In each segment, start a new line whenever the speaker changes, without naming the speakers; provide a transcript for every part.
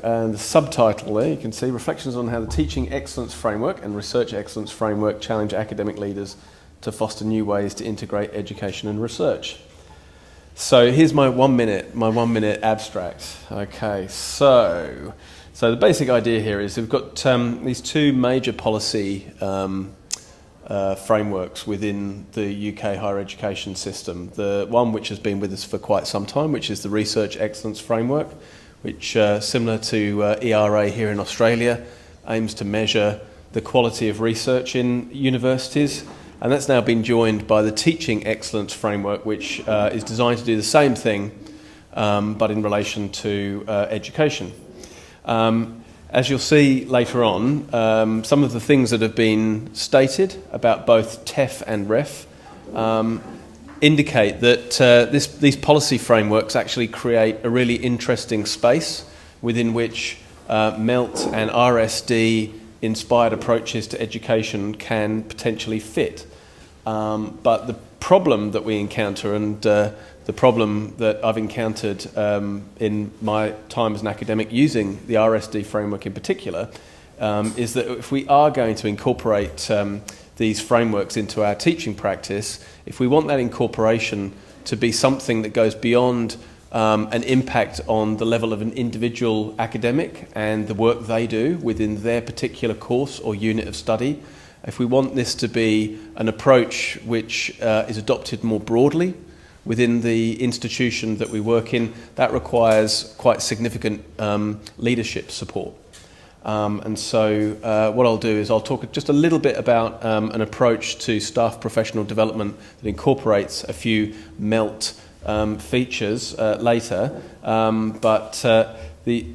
And the subtitle there, you can see, Reflections on how the Teaching Excellence Framework and Research Excellence Framework challenge academic leaders to foster new ways to integrate education and research. So here's my one minute abstract. Okay, so the basic idea here is we've got these two major policy frameworks within the UK higher education system. The one which has been with us for quite some time, which is the Research Excellence Framework, which, similar to ERA here in Australia, aims to measure the quality of research in universities. And that's now been joined by the Teaching Excellence Framework, which is designed to do the same thing, but in relation to education. As you'll see later on, some of the things that have been stated about both TEF and REF indicate that these policy frameworks actually create a really interesting space within which MELT and RSD inspired approaches to education can potentially fit. But the problem that we encounter, and the problem that I've encountered in my time as an academic using the RSD framework in particular, is that if we are going to incorporate these frameworks into our teaching practice, if we want that incorporation to be something that goes beyond an impact on the level of an individual academic and the work they do within their particular course or unit of study, if we want this to be an approach which is adopted more broadly within the institution that we work in, that requires quite significant leadership support. And so what I'll do is I'll talk just a little bit about an approach to staff professional development that incorporates a few MELT features later. But the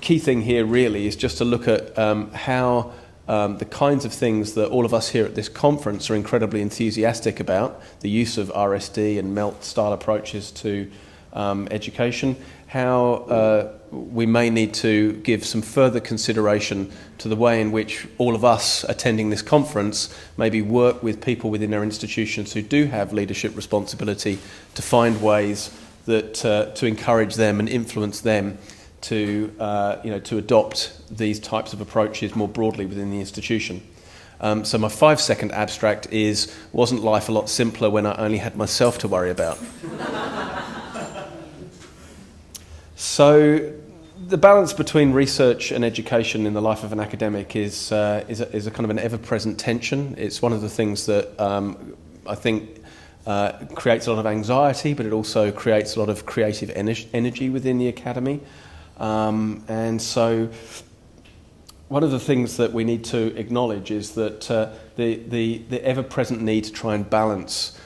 key thing here really is just to look at how the kinds of things that all of us here at this conference are incredibly enthusiastic about, the use of RSD and MELT style approaches to education, how we may need to give some further consideration to the way in which all of us attending this conference maybe work with people within our institutions who do have leadership responsibility to find ways that to encourage them and influence them to to adopt these types of approaches more broadly within the institution. So my 5-second abstract is, wasn't life a lot simpler when I only had myself to worry about? So the balance between research and education in the life of an academic is a kind of an ever-present tension. It's one of the things that I think creates a lot of anxiety, but it also creates a lot of creative energy within the academy. And so one of the things that we need to acknowledge is that the ever-present need to try and balance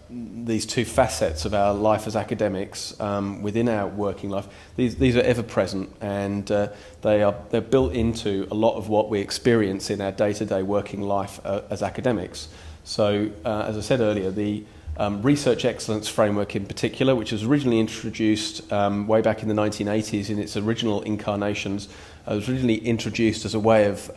these two facets of our life as academics within our working life, these are ever present, and they're built into a lot of what we experience in our day-to-day working life as academics. So as I said earlier, the Research Excellence Framework in particular, which was originally introduced way back in the 1980s in its original incarnations, was originally introduced as a way of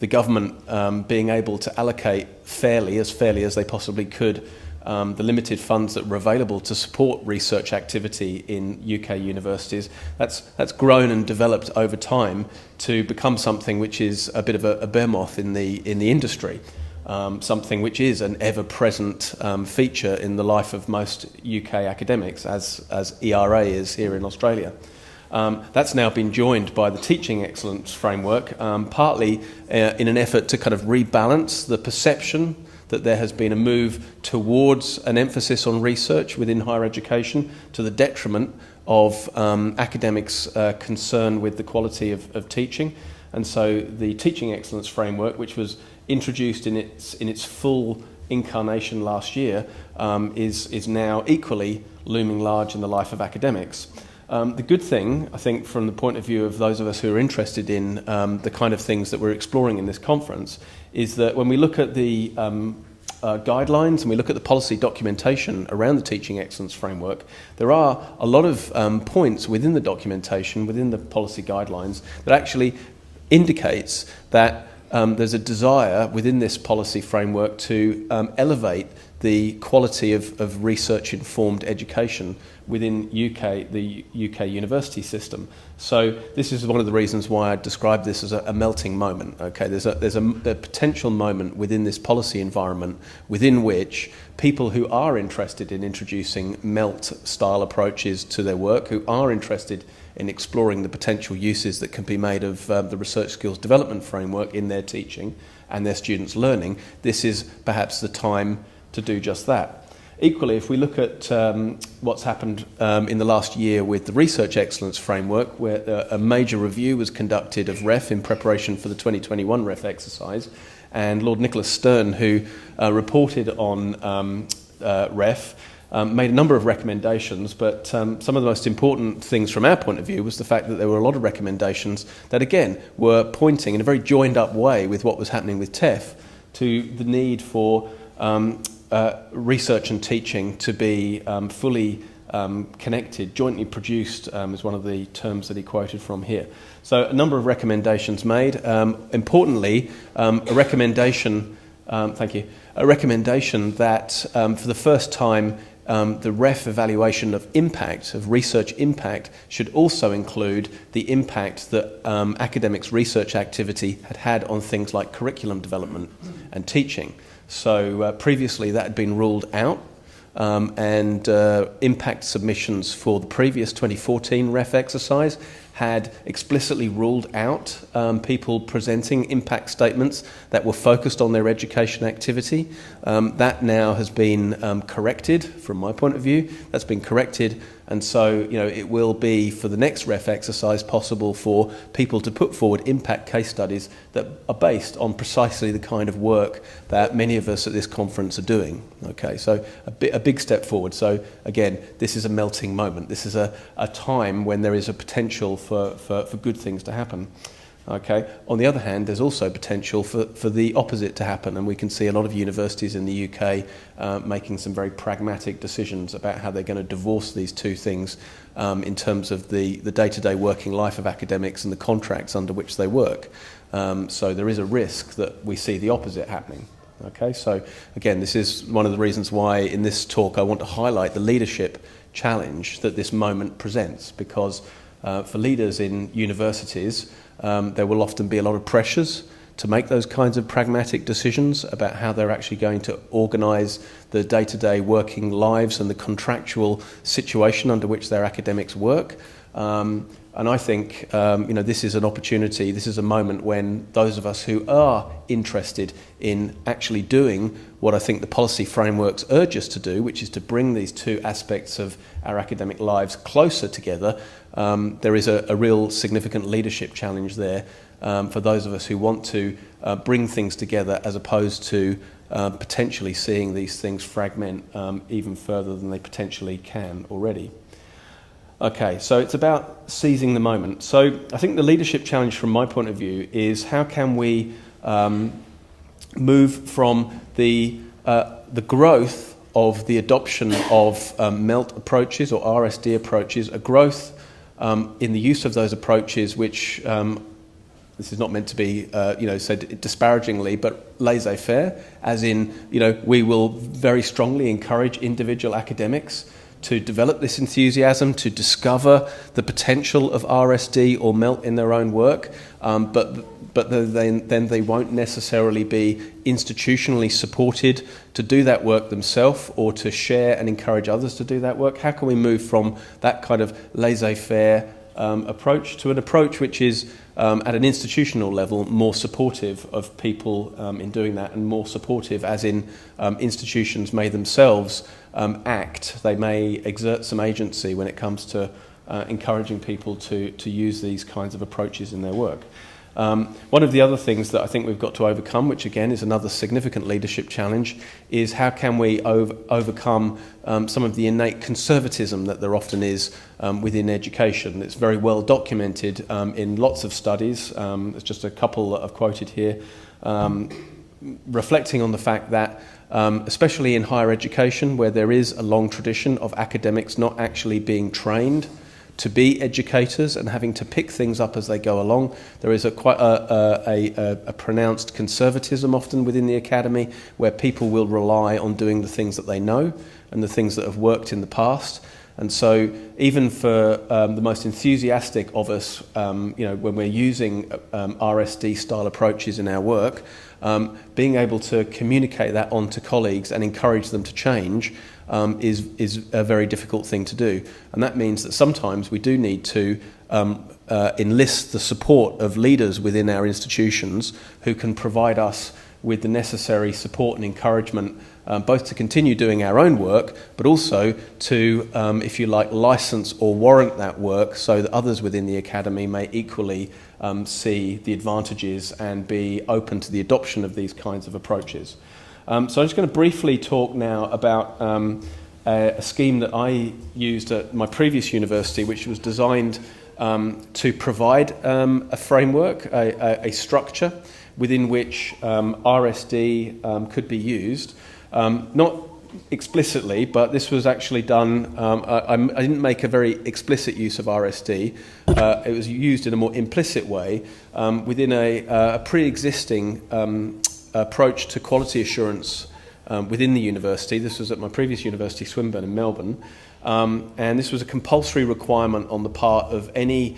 the government being able to allocate fairly as they possibly could the limited funds that were available to support research activity in UK universities. That's grown and developed over time to become something which is a bit of a behemoth in the industry, something which is an ever-present feature in the life of most UK academics, as ERA is here in Australia. That's now been joined by the Teaching Excellence Framework, partly in an effort to kind of rebalance the perception that there has been a move towards an emphasis on research within higher education to the detriment of academics' concern with the quality of teaching. And so the Teaching Excellence Framework, which was introduced in its full incarnation last year, is now equally looming large in the life of academics. The good thing, I think, from the point of view of those of us who are interested in the kind of things that we're exploring in this conference, is that when we look at the guidelines and we look at the policy documentation around the Teaching Excellence Framework, there are a lot of points within the documentation, within the policy guidelines, that actually indicates that there's a desire within this policy framework to elevate the quality of research-informed education within the UK university system. So this is one of the reasons why I describe this as a melting moment. Okay, there's a potential moment within this policy environment within which people who are interested in introducing MELT-style approaches to their work, who are interested in exploring the potential uses that can be made of the research skills development framework in their teaching and their students' learning, this is perhaps the time to do just that. Equally, if we look at what's happened in the last year with the Research Excellence Framework, where a major review was conducted of REF in preparation for the 2021 REF exercise, and Lord Nicholas Stern, who reported on REF, made a number of recommendations, but some of the most important things from our point of view was the fact that there were a lot of recommendations that, again, were pointing in a very joined-up way with what was happening with TEF to the need for research and teaching to be fully connected, jointly produced, is one of the terms that he quoted from here. So a number of recommendations made. Importantly, a recommendation that for the first time the REF evaluation of impact, of research impact, should also include the impact that academics' research activity had on things like curriculum development and teaching. So previously that had been ruled out, and impact submissions for the previous 2014 REF exercise had explicitly ruled out people presenting impact statements that were focused on their education activity. That now has been corrected, from my point of view. That's been corrected, and so it will be, for the next REF exercise, possible for people to put forward impact case studies that are based on precisely the kind of work that many of us at this conference are doing. Okay, so a big step forward. So again, this is a melting moment. This is a time when there is a potential for good things to happen. Okay. On the other hand, there's also potential for the opposite to happen, and we can see a lot of universities in the UK making some very pragmatic decisions about how they're going to divorce these two things in terms of the day-to-day working life of academics and the contracts under which they work. So there is a risk that we see the opposite happening. Okay, so again, this is one of the reasons why in this talk I want to highlight the leadership challenge that this moment presents, because for leaders in universities, there will often be a lot of pressures to make those kinds of pragmatic decisions about how they're actually going to organise the day-to-day working lives and the contractual situation under which their academics work. And I think this is an opportunity, this is a moment when those of us who are interested in actually doing what I think the policy frameworks urge us to do, which is to bring these two aspects of our academic lives closer together, there is a real significant leadership challenge there for those of us who want to bring things together, as opposed to potentially seeing these things fragment even further than they potentially can already. Okay, so it's about seizing the moment. So I think the leadership challenge from my point of view is how can we move from the growth of the adoption of MELT approaches or RSD approaches, a growth in the use of those approaches which, this is not meant to be said disparagingly, but laissez-faire, as in, we will very strongly encourage individual academics to develop this enthusiasm, to discover the potential of RSD or MELT in their own work, but then they won't necessarily be institutionally supported to do that work themselves or to share and encourage others to do that work. How can we move from that kind of laissez-faire approach to an approach which is at an institutional level more supportive of people in doing that, and more supportive as in institutions may themselves act, they may exert some agency when it comes to encouraging people to use these kinds of approaches in their work. One of the other things that I think we've got to overcome, which again is another significant leadership challenge, is how can we overcome some of the innate conservatism that there often is within education. It's very well documented in lots of studies. There's just a couple that I've quoted here, reflecting on the fact that especially in higher education, where there is a long tradition of academics not actually being trained to be educators and having to pick things up as they go along. There is quite a pronounced conservatism often within the academy, where people will rely on doing the things that they know and the things that have worked in the past. And so even for the most enthusiastic of us, when we're using RSD style approaches in our work, being able to communicate that on to colleagues and encourage them to change is a very difficult thing to do. And that means that sometimes we do need to enlist the support of leaders within our institutions who can provide us with the necessary support and encouragement, both to continue doing our own work, but also to, if you like, license or warrant that work so that others within the academy may equally see the advantages and be open to the adoption of these kinds of approaches. So I'm just going to briefly talk now about a scheme that I used at my previous university, which was designed to provide a framework, a structure within which RSD could be used. Not explicitly, but this was actually done. I didn't make a very explicit use of RSD. It was used in a more implicit way within a pre-existing approach to quality assurance within the university. This was at my previous university, Swinburne in Melbourne, and this was a compulsory requirement on the part of any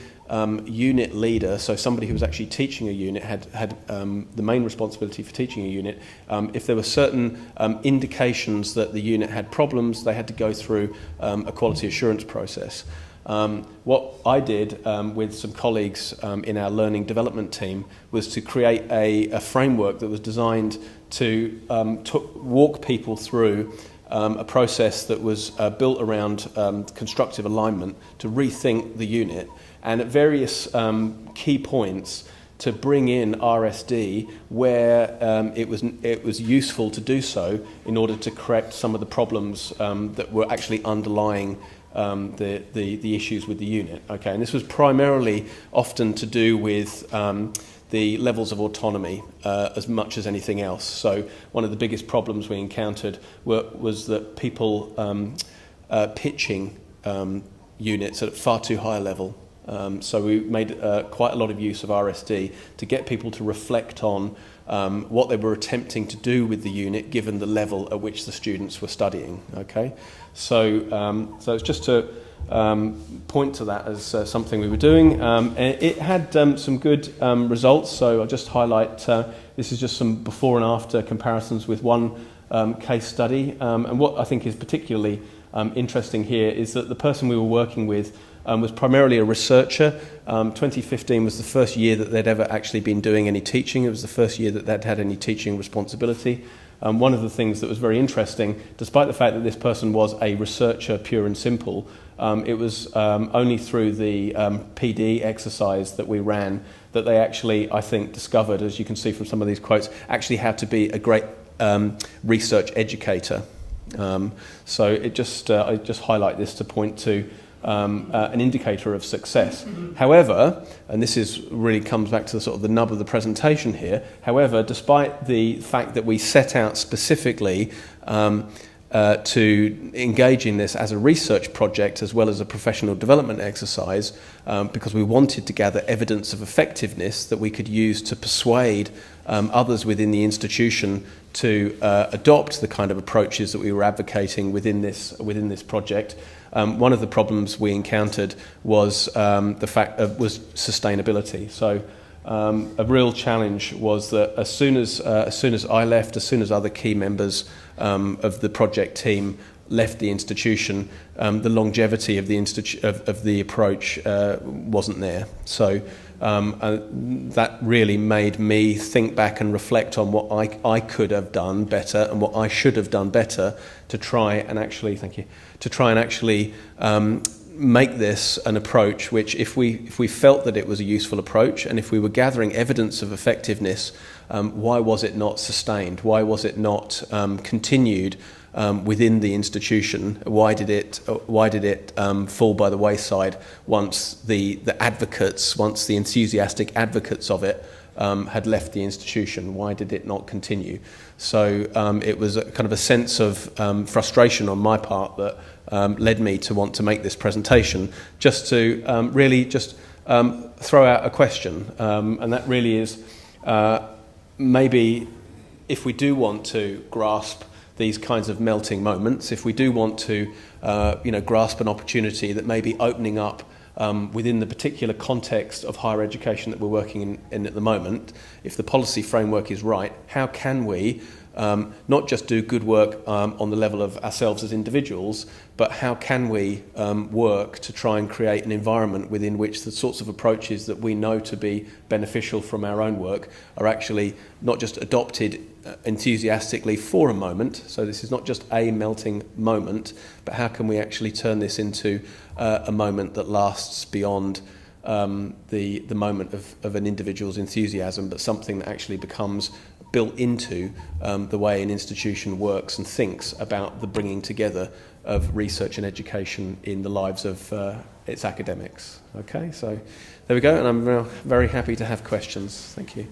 unit leader, so somebody who was actually teaching a unit had the main responsibility for teaching a unit. If there were certain indications that the unit had problems, they had to go through a quality assurance process. What I did with some colleagues in our learning development team was to create a framework that was designed to walk people through a process that was built around constructive alignment to rethink the unit, and at various key points to bring in RSD where it was useful to do so in order to correct some of the problems that were actually underlying the issues with the unit. Okay, and this was primarily often to do with the levels of autonomy as much as anything else. So one of the biggest problems we encountered was that people pitching units at far too high a level. So we made quite a lot of use of RSD to get people to reflect on what they were attempting to do with the unit given the level at which the students were studying. Okay, so it's just to point to that as something we were doing. It had some good results, so I'll just highlight, this is just some before and after comparisons with one case study. And what I think is particularly interesting here is that the person we were working with was primarily a researcher. 2015 was the first year that they'd ever actually been doing any teaching. It was the first year that they'd had any teaching responsibility. One of the things that was very interesting, despite the fact that this person was a researcher pure and simple, it was only through the PD exercise that we ran that they actually, I think, discovered, as you can see from some of these quotes, actually how to be a great research educator. So it just I just highlight this to point to an indicator of success. However, and this is really comes back to the sort of the nub of the presentation here, however, despite the fact that we set out specifically to engage in this as a research project as well as a professional development exercise, because we wanted to gather evidence of effectiveness that we could use to persuade others within the institution to adopt the kind of approaches that we were advocating within this project. One of the problems we encountered was the fact was sustainability. So a real challenge was that as soon as I left, as soon as other key members of the project team left the institution, the longevity of the approach wasn't there. So that really made me think back and reflect on what I could have done better and what I should have done better to try and actually, make this an approach which, if we felt that it was a useful approach and if we were gathering evidence of effectiveness, why was it not sustained? Why was it not continued within the institution? Why did it fall by the wayside once the enthusiastic advocates of it had left the institution? Why did it not continue? So it was a kind of a sense of frustration on my part that led me to want to make this presentation, just to really just throw out a question, and that really is maybe if we do want to grasp these kinds of melting moments, if we do want to grasp an opportunity that may be opening up within the particular context of higher education that we're working in at the moment, if the policy framework is right, how can we not just do good work on the level of ourselves as individuals, but how can we work to try and create an environment within which the sorts of approaches that we know to be beneficial from our own work are actually not just adopted enthusiastically for a moment, so this is not just a melting moment, but how can we actually turn this into a moment that lasts beyond the moment of an individual's enthusiasm, but something that actually becomes built into the way an institution works and thinks about the bringing together of research and education in the lives of its academics. Okay, so there we go, and I'm very happy to have questions. Thank you.